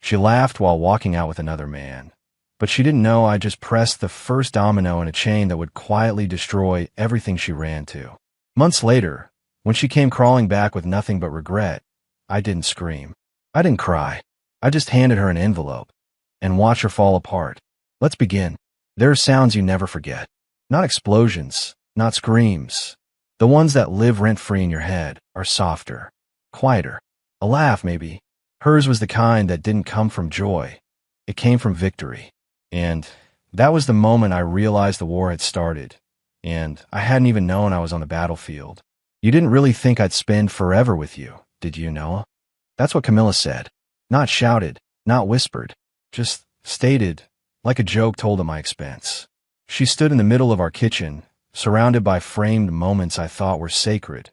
She laughed while walking out with another man. But she didn't know I just pressed the first domino in a chain that would quietly destroy everything she ran to. Months later, when she came crawling back with nothing but regret, I didn't scream. I didn't cry. I just handed her an envelope and watched her fall apart. Let's begin. There are sounds you never forget. Not explosions, not screams. The ones that live rent-free in your head are softer, quieter. A laugh, maybe. Hers was the kind that didn't come from joy. It came from victory. And that was the moment I realized the war had started. And I hadn't even known I was on the battlefield. You didn't really think I'd spend forever with you, did you, Noah? That's what Camilla said. Not shouted, not whispered. Just stated, like a joke told at my expense. She stood in the middle of our kitchen, surrounded by framed moments I thought were sacred.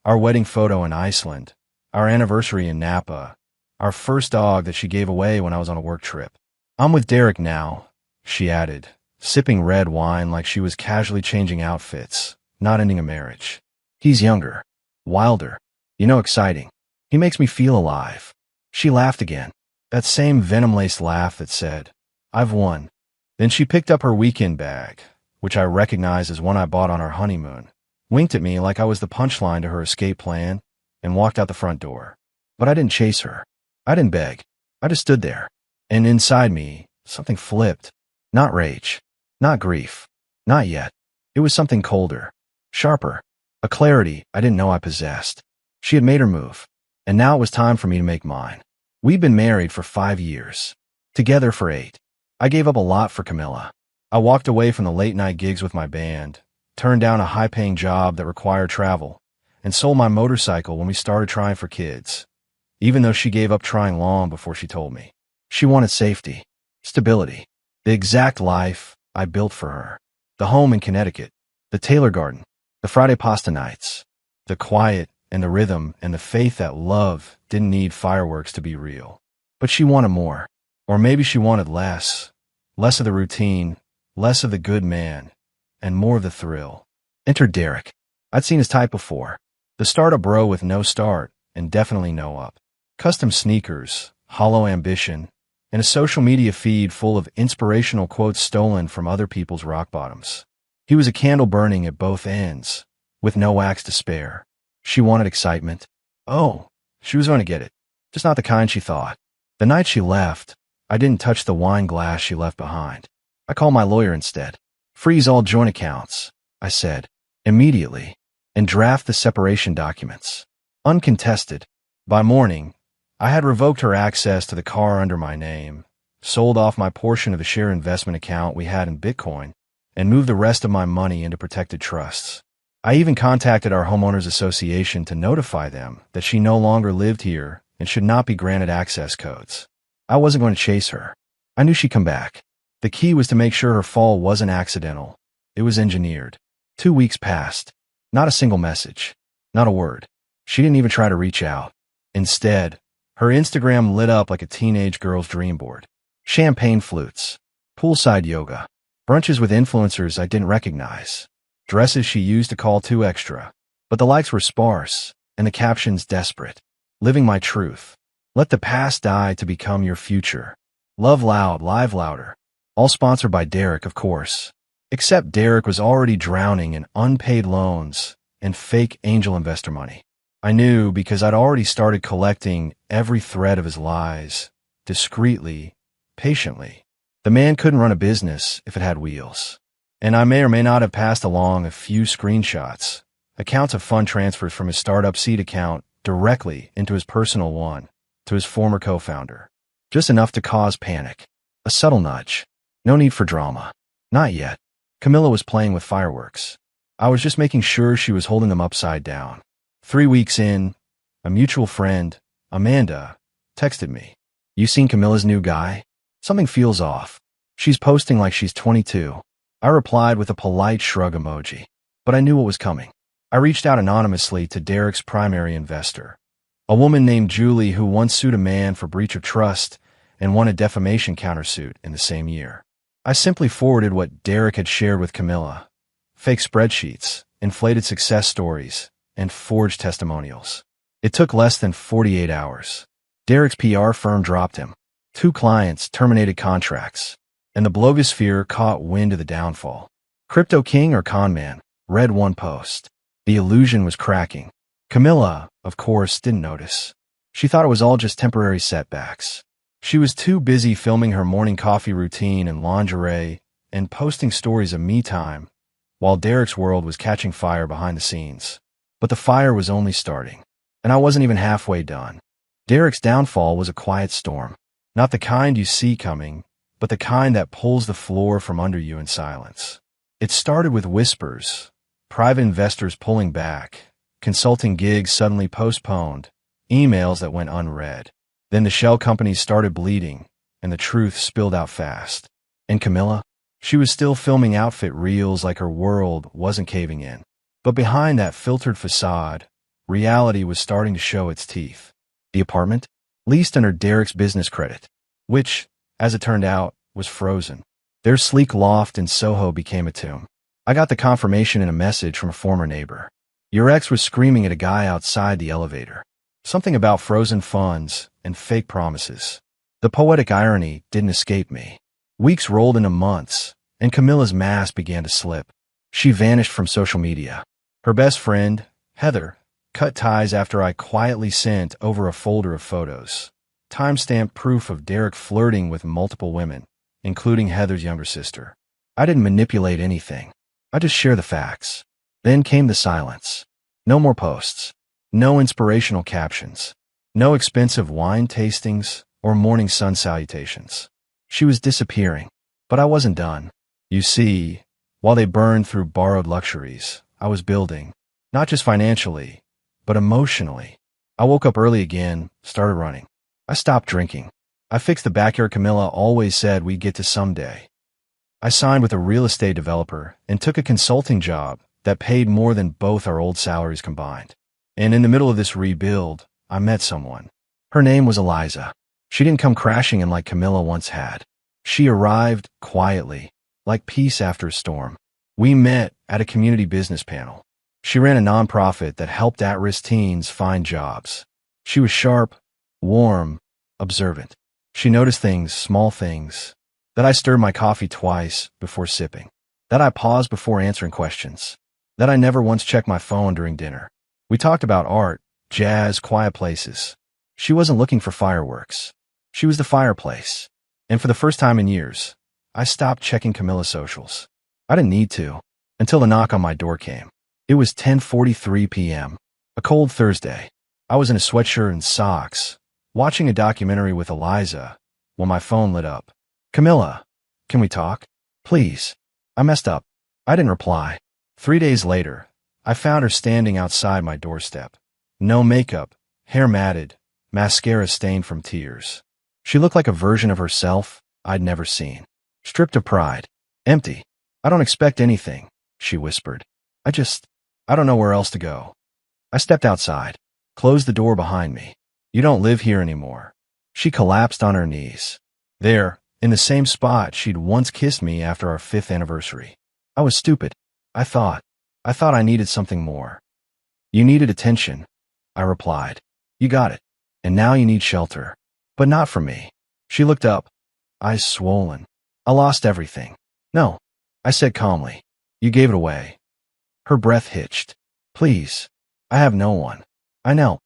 Our wedding photo in Iceland, our anniversary in Napa, our first dog that she gave away when I was on a work trip. I'm with Derek now, she added, sipping red wine like she was casually changing outfits, not ending a marriage. He's younger, wilder, exciting. He makes me feel alive. She laughed again, that same venom-laced laugh that said, I've won. Then she picked up her weekend bag, which I recognized as one I bought on our honeymoon, winked at me like I was the punchline to her escape plan, and walked out the front door. But I didn't chase her. I didn't beg. I just stood there. And inside me, something flipped. Not rage. Not grief. Not yet. It was something colder. Sharper. A clarity I didn't know I possessed. She had made her move. And now it was time for me to make mine. We'd been married for 5 years. Together for 8. I gave up a lot for Camilla. I walked away from the late-night gigs with my band, turned down a high-paying job that required travel, and sold my motorcycle when we started trying for kids, even though she gave up trying long before she told me. She wanted safety, stability, the exact life I built for her. The home in Connecticut, the Taylor Garden, the Friday pasta nights, the quiet and the rhythm and the faith that love didn't need fireworks to be real. But she wanted more. Or maybe she wanted less. Less of the routine, less of the good man, and more of the thrill. Enter Derek. I'd seen his type before. The startup bro with no start and definitely no up. Custom sneakers, hollow ambition, and a social media feed full of inspirational quotes stolen from other people's rock bottoms. He was a candle burning at both ends, with no wax to spare. She wanted excitement. Oh, she was going to get it. Just not the kind she thought. The night she left, I didn't touch the wine glass she left behind. I called my lawyer instead. Freeze all joint accounts, I said, immediately, and draft the separation documents. Uncontested. By morning, I had revoked her access to the car under my name, sold off my portion of the share investment account we had in Bitcoin, and moved the rest of my money into protected trusts. I even contacted our homeowners association to notify them that she no longer lived here and should not be granted access codes. I wasn't going to chase her. I knew she'd come back. The key was to make sure her fall wasn't accidental. It was engineered. 2 weeks passed. Not a single message. Not a word. She didn't even try to reach out. Instead, her Instagram lit up like a teenage girl's dream board. Champagne flutes. Poolside yoga. Brunches with influencers I didn't recognize. Dresses she used to call too extra. But the likes were sparse, and the captions desperate. Living my truth. Let the past die to become your future. Love loud, live louder. All sponsored by Derek, of course. Except Derek was already drowning in unpaid loans and fake angel investor money. I knew because I'd already started collecting every thread of his lies, discreetly, patiently. The man couldn't run a business if it had wheels. And I may or may not have passed along a few screenshots, accounts of fund transfers from his startup seed account directly into his personal one, to his former co-founder. Just enough to cause panic. A subtle nudge. No need for drama. Not yet. Camilla was playing with fireworks. I was just making sure she was holding them upside down. 3 weeks in, a mutual friend, Amanda, texted me. You seen Camilla's new guy? Something feels off. She's posting like she's 22. I replied with a polite shrug emoji. But I knew what was coming. I reached out anonymously to Derek's primary investor. A woman named Julie who once sued a man for breach of trust and won a defamation countersuit in the same year. I simply forwarded what Derek had shared with Camilla. Fake spreadsheets, inflated success stories, and forged testimonials. It took less than 48 hours. Derek's PR firm dropped him. 2 clients terminated contracts, and the blogosphere caught wind of the downfall. Crypto king or con man? Read one post. The illusion was cracking. Camilla, of course, didn't notice. She thought it was all just temporary setbacks. She was too busy filming her morning coffee routine in lingerie and posting stories of me time, while Derek's world was catching fire behind the scenes. But the fire was only starting, and I wasn't even halfway done. Derek's downfall was a quiet storm. Not the kind you see coming, but the kind that pulls the floor from under you in silence. It started with whispers, private investors pulling back, consulting gigs suddenly postponed, emails that went unread. Then the shell companies started bleeding, and the truth spilled out fast. And Camilla? She was still filming outfit reels like her world wasn't caving in. But behind that filtered facade, reality was starting to show its teeth. The apartment? Leased under Derek's business credit, which, as it turned out, was frozen. Their sleek loft in Soho became a tomb. I got the confirmation in a message from a former neighbor. Your ex was screaming at a guy outside the elevator. Something about frozen funds and fake promises. The poetic irony didn't escape me. Weeks rolled into months, and Camilla's mask began to slip. She vanished from social media. Her best friend, Heather, cut ties after I quietly sent over a folder of photos. Timestamped proof of Derek flirting with multiple women, including Heather's younger sister. I didn't manipulate anything. I just shared the facts. Then came the silence. No more posts. No inspirational captions. No expensive wine tastings or morning sun salutations. She was disappearing, but I wasn't done. You see, while they burned through borrowed luxuries, I was building, not just financially, but emotionally. I woke up early again, started running. I stopped drinking. I fixed the backyard Camilla always said we'd get to someday. I signed with a real estate developer and took a consulting job that paid more than both our old salaries combined. And in the middle of this rebuild, I met someone. Her name was Eliza. She didn't come crashing in like Camilla once had. She arrived quietly, like peace after a storm. We met at a community business panel. She ran a nonprofit that helped at-risk teens find jobs. She was sharp, warm, observant. She noticed things, small things, that I stirred my coffee twice before sipping, that I paused before answering questions, that I never once checked my phone during dinner. We talked about art, jazz, quiet places. She wasn't looking for fireworks. She was the fireplace. And for the first time in years, I stopped checking Camilla's socials. I didn't need to, until the knock on my door came. It was 10:43 p.m., a cold Thursday. I was in a sweatshirt and socks, watching a documentary with Eliza, when my phone lit up. Camilla, can we talk? Please. I messed up. I didn't reply. 3 days later, I found her standing outside my doorstep. No makeup, hair matted, mascara stained from tears. She looked like a version of herself I'd never seen. Stripped of pride. Empty. I don't expect anything, she whispered. I don't know where else to go. I stepped outside, closed the door behind me. You don't live here anymore. She collapsed on her knees. There, in the same spot she'd once kissed me after our 5th anniversary. I was stupid. I thought I needed something more. You needed attention, I replied. You got it. And now you need shelter. But not from me. She looked up, eyes swollen. I lost everything. No, I said calmly. You gave it away. Her breath hitched. Please. I have no one. I know.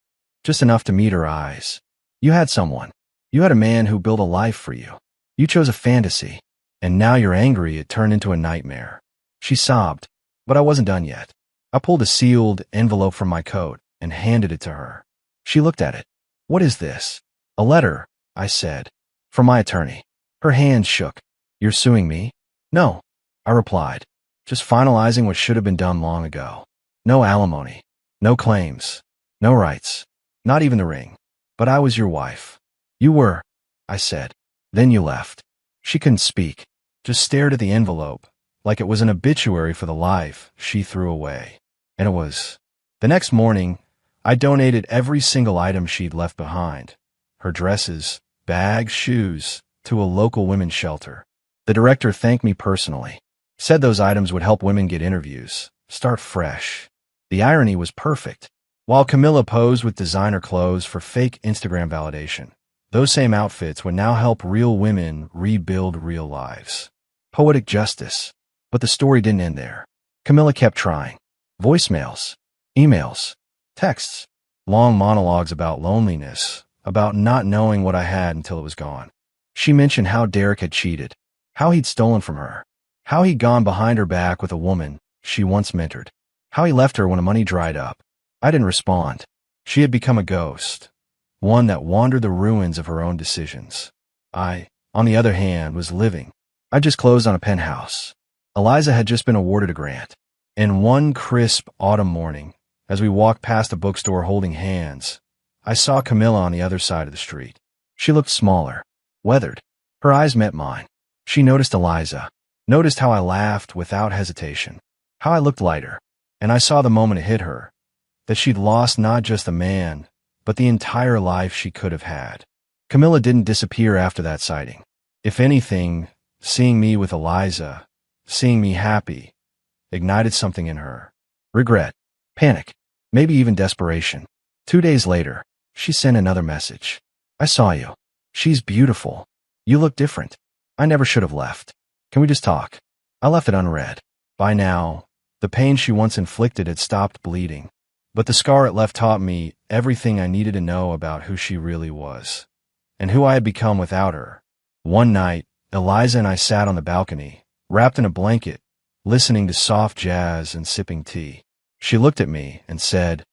Just enough to meet her eyes. You had someone. You had a man who built a life for you. You chose a fantasy. And now you're angry it turned into a nightmare. She sobbed, but I wasn't done yet. I pulled a sealed envelope from my coat and handed it to her. She looked at it. What is this? A letter, I said. From my attorney. Her hands shook. You're suing me? No, I replied. Just finalizing what should have been done long ago. No alimony. No claims. No rights. Not even the ring. But I was your wife. You were, I said. Then you left. She couldn't speak. Just stared at the envelope, like it was an obituary for the life she threw away. And it was. The next morning, I donated every single item she'd left behind. Her dresses, bags, shoes, to a local women's shelter. The director thanked me personally. Said those items would help women get interviews, start fresh. The irony was perfect. While Camilla posed with designer clothes for fake Instagram validation, Those same outfits would now help real women rebuild real lives. Poetic justice. But the story didn't end there. Camilla kept trying. Voicemails, emails, texts, long monologues about loneliness, about not knowing what I had until it was gone. She mentioned how Derek had cheated, how he'd stolen from her, how he'd gone behind her back with a woman she once mentored, how he left her when the money dried up. I didn't respond. She had become a ghost, one that wandered the ruins of her own decisions. I, on the other hand, was living. I just closed on a penthouse. Eliza had just been awarded a grant. And one crisp autumn morning, as we walked past a bookstore holding hands, I saw Camilla on the other side of the street. She looked smaller, weathered. Her eyes met mine. She noticed Eliza, noticed how I laughed without hesitation, how I looked lighter, and I saw the moment it hit her, that she'd lost not just a man, but the entire life she could have had. Camilla didn't disappear after that sighting. If anything, seeing me with Eliza, seeing me happy, ignited something in her. Regret, panic, maybe even desperation. 2 days later, she sent another message. I saw you. She's beautiful. You look different. I never should have left. Can we just talk? I left it unread. By now, the pain she once inflicted had stopped bleeding. But the scar it left taught me everything I needed to know about who she really was, and who I had become without her. One night, Eliza and I sat on the balcony, wrapped in a blanket, listening to soft jazz and sipping tea. She looked at me and said,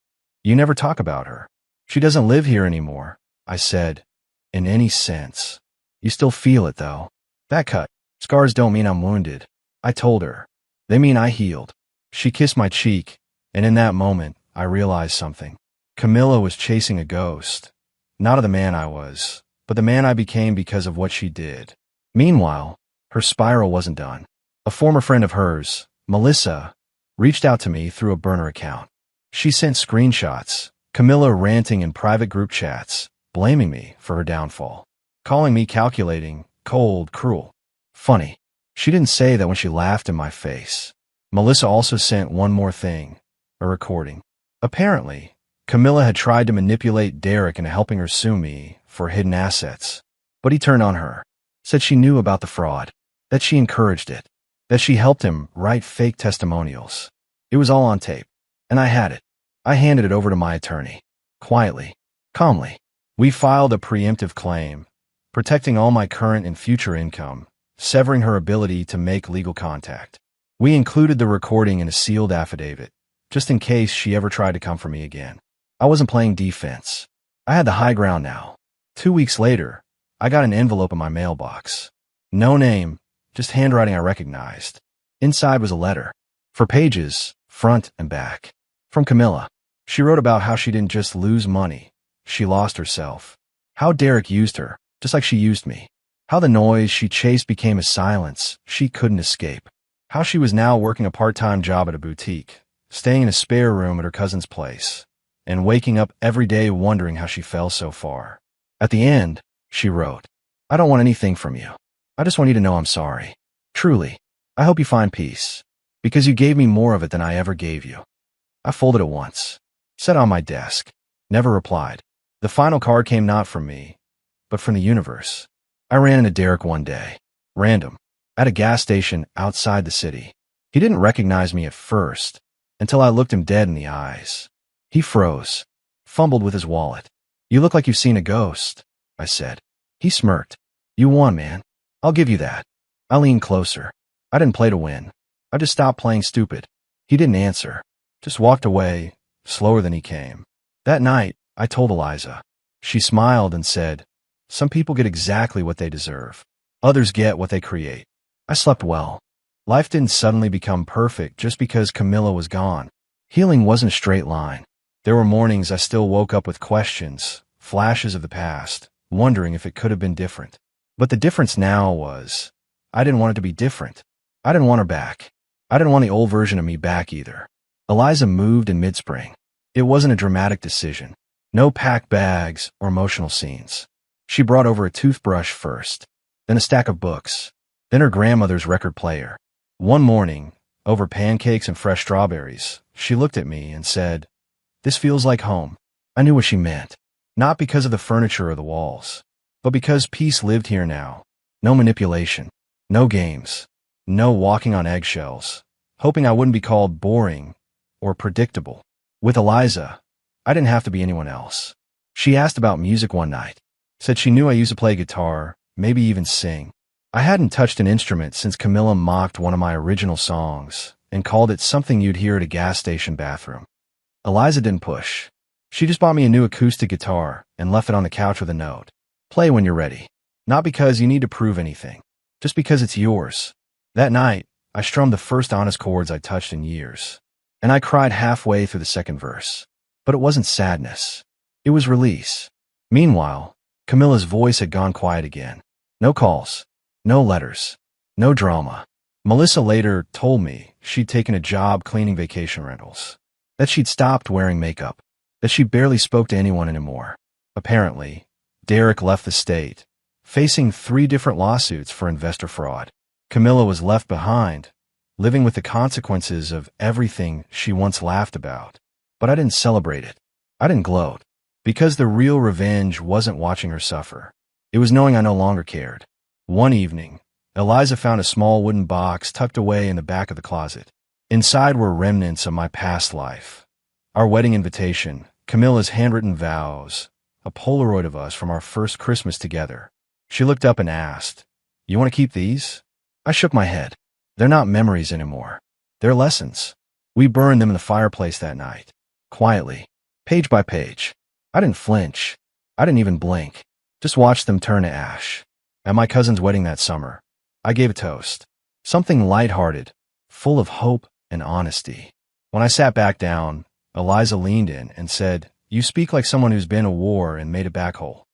"You never talk about her. She doesn't live here anymore." I said, "In any sense. You still feel it, though." "That cut. Scars don't mean I'm wounded." I told her. "They mean I healed." She kissed my cheek, and in that moment, I realized something. Camilla was chasing a ghost, not of the man I was, but the man I became because of what she did. Meanwhile, her spiral wasn't done. A former friend of hers, Melissa, reached out to me through a burner account. She sent screenshots, Camilla ranting in private group chats, blaming me for her downfall, calling me calculating, cold, cruel. Funny. She didn't say that when she laughed in my face. Melissa also sent one more thing, a recording. Apparently, Camilla had tried to manipulate Derek into helping her sue me for hidden assets, but he turned on her, said she knew about the fraud, that she encouraged it, that she helped him write fake testimonials. It was all on tape, and I had it. I handed it over to my attorney. Quietly, calmly. We filed a preemptive claim, protecting all my current and future income, severing her ability to make legal contact. We included the recording in a sealed affidavit, just in case she ever tried to come for me again. I wasn't playing defense. I had the high ground now. 2 weeks later, I got an envelope in my mailbox. No name, just handwriting I recognized. Inside was a letter. 4 pages, front and back. From Camilla. She wrote about how she didn't just lose money, she lost herself. How Derek used her, just like she used me. How the noise she chased became a silence she couldn't escape. How she was now working a part-time job at a boutique, staying in a spare room at her cousin's place, and waking up every day wondering how she fell so far. At the end, she wrote, "I don't want anything from you. I just want you to know I'm sorry. Truly, I hope you find peace, because you gave me more of it than I ever gave you." I folded it once, set on my desk, never replied. The final card came not from me, but from the universe. I ran into Derek one day, random, at a gas station outside the city. He didn't recognize me at first, until I looked him dead in the eyes. He froze, fumbled with his wallet. "You look like you've seen a ghost," I said. He smirked. "You won, man. I'll give you that." I leaned closer. I didn't play to win. I just stopped playing stupid. He didn't answer, just walked away, slower than he came. That night, I told Eliza. She smiled and said, "Some people get exactly what they deserve. Others get what they create." I slept well. Life didn't suddenly become perfect just because Camilla was gone. Healing wasn't a straight line. There were mornings I still woke up with questions, flashes of the past, wondering if it could have been different. But the difference now was, I didn't want it to be different. I didn't want her back. I didn't want the old version of me back either. Eliza moved in mid-spring. It wasn't a dramatic decision. No packed bags or emotional scenes. She brought over a toothbrush first, then a stack of books, then her grandmother's record player. One morning, over pancakes and fresh strawberries, she looked at me and said, "This feels like home." I knew what she meant. Not because of the furniture or the walls, But because peace lived here now, no manipulation, no games, no walking on eggshells, hoping I wouldn't be called boring or predictable. With Eliza, I didn't have to be anyone else. She asked about music one night, said she knew I used to play guitar, maybe even sing. I hadn't touched an instrument since Camilla mocked one of my original songs and called it something you'd hear at a gas station bathroom. Eliza didn't push. She just bought me a new acoustic guitar and left it on the couch with a note. Play when you're ready. Not because you need to prove anything, just because it's yours. That night, I strummed the first honest chords I'd touched in years, and I cried halfway through the second verse. But it wasn't sadness. It was release. Meanwhile, Camilla's voice had gone quiet again. No calls, no letters, no drama. Melissa later told me she'd taken a job cleaning vacation rentals, that she'd stopped wearing makeup, that she barely spoke to anyone anymore. Apparently, Derek left the state, facing 3 different lawsuits for investor fraud. Camilla was left behind, living with the consequences of everything she once laughed about. But I didn't celebrate it. I didn't gloat. Because the real revenge wasn't watching her suffer. It was knowing I no longer cared. One evening, Eliza found a small wooden box tucked away in the back of the closet. Inside were remnants of my past life. Our wedding invitation, Camilla's handwritten vows, a Polaroid of us from our first Christmas together. She looked up and asked, "You want to keep these?" I shook my head. They're not memories anymore. They're lessons. We burned them in the fireplace that night, quietly, page by page. I didn't flinch. I didn't even blink. Just watched them turn to ash. At my cousin's wedding that summer, I gave a toast. Something lighthearted, full of hope and honesty. When I sat back down, Eliza leaned in and said, "You speak like someone who's been to war and made it back whole."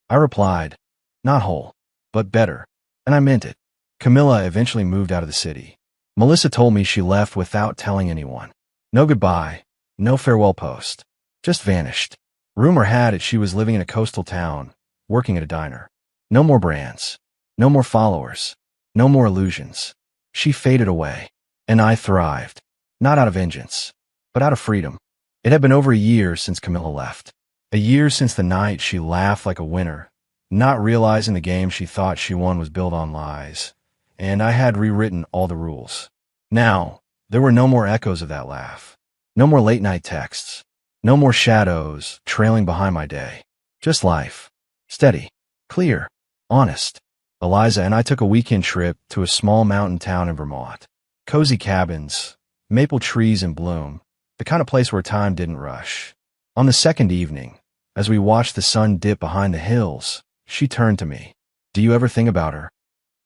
I replied, "Not whole, but better." And I meant it. Camilla eventually moved out of the city. Melissa told me she left without telling anyone. No goodbye, no farewell post. Just vanished. Rumor had it she was living in a coastal town, working at a diner. No more brands. No more followers. No more illusions. She faded away. And I thrived. Not out of vengeance, but out of freedom. It had been over a year since Camilla left. A year since the night she laughed like a winner, not realizing the game she thought she won was built on lies. And I had rewritten all the rules. Now, there were no more echoes of that laugh. No more late-night texts. No more shadows trailing behind my day. Just life. Steady. Clear. Honest. Eliza and I took a weekend trip to a small mountain town in Vermont. Cozy cabins, maple trees in bloom, the kind of place where time didn't rush. On the second evening, as we watched the sun dip behind the hills, she turned to me. "Do you ever think about her?"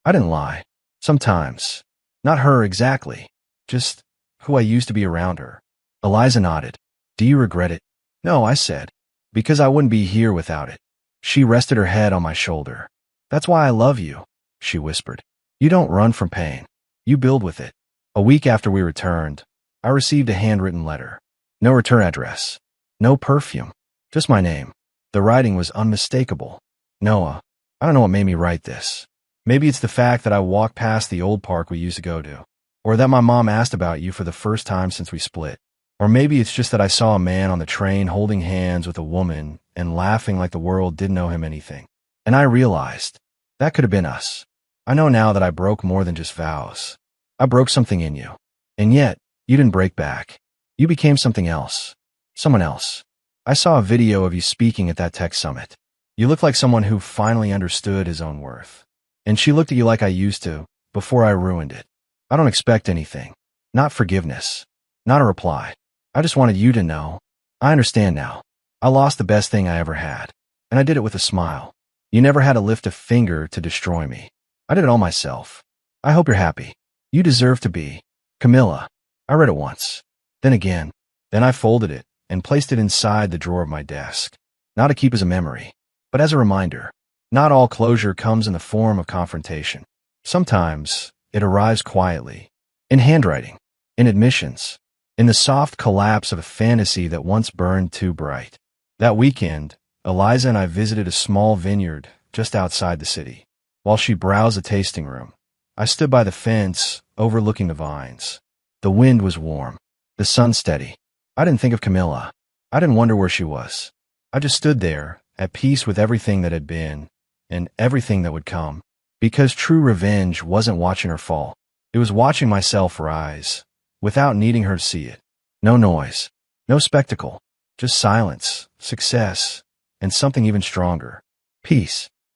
I didn't lie. Sometimes. Not her exactly, just who I used to be around her. Eliza nodded. "Do you regret it?" "No," I said, "because I wouldn't be here without it." She rested her head on my shoulder. "That's why I love you," she whispered. "You don't run from pain. You build with it." A week after we returned, I received a handwritten letter. No return address. No perfume. Just my name. The writing was unmistakable. "Noah, I don't know what made me write this. Maybe it's the fact that I walked past the old park we used to go to, or that my mom asked about you for the first time since we split. Or maybe it's just that I saw a man on the train holding hands with a woman and laughing like the world didn't owe him anything. And I realized that could have been us. I know now that I broke more than just vows. I broke something in you. And yet, you didn't break back. You became something else. Someone else. I saw a video of you speaking at that tech summit. You looked like someone who finally understood his own worth. And she looked at you like I used to, before I ruined it. I don't expect anything. Not forgiveness. Not a reply. I just wanted you to know. I understand now. I lost the best thing I ever had. And I did it with a smile. You never had to lift a finger to destroy me. I did it all myself. I hope you're happy. You deserve to be. Camilla. I read it once. Then again. Then I folded it and placed it inside the drawer of my desk. Not to keep as a memory, but as a reminder. Not all closure comes in the form of confrontation. Sometimes it arrives quietly. In handwriting. In admissions. In the soft collapse of a fantasy that once burned too bright. That weekend, Eliza and I visited a small vineyard just outside the city. While she browsed the tasting room, I stood by the fence overlooking the vines. The wind was warm. The sun steady. I didn't think of Camilla. I didn't wonder where she was. I just stood there, at peace with everything that had been, and everything that would come. Because true revenge wasn't watching her fall. It was watching myself rise, without needing her to see it. No noise, no spectacle, just silence, success, and something even stronger. Peace.